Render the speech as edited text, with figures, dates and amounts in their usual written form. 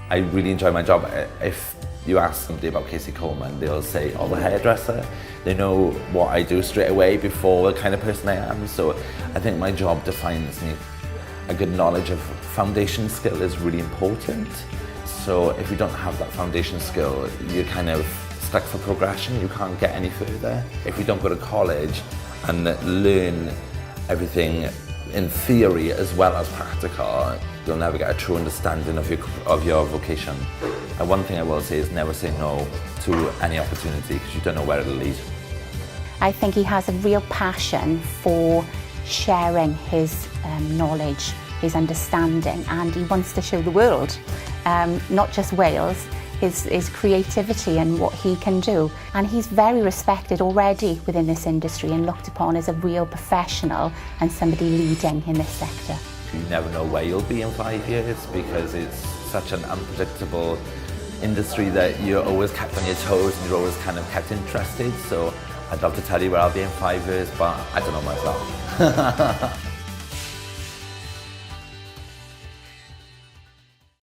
I really enjoy my job. If you ask somebody about Casey Coleman, they'll say, oh, the hairdresser. They know what I do straight away before the kind of person I am. So I think my job defines me. A good knowledge of foundation skill is really important. So if you don't have that foundation skill, you're kind of stuck for progression. You can't get any further. If you don't go to college and learn everything in theory as well as practical, you'll never get a true understanding of your vocation. And one thing I will say is never say no to any opportunity, because you don't know where it'll lead. I think he has a real passion for sharing his knowledge, his understanding, and he wants to show the world, not just Wales, his creativity and what he can do. And he's very respected already within this industry and looked upon as a real professional and somebody leading in this sector. You never know where you'll be in 5 years, because it's such an unpredictable industry that you're always kept on your toes and you're always kind of kept interested. So I'd love to tell you where I'll be in 5 years, but I don't know myself.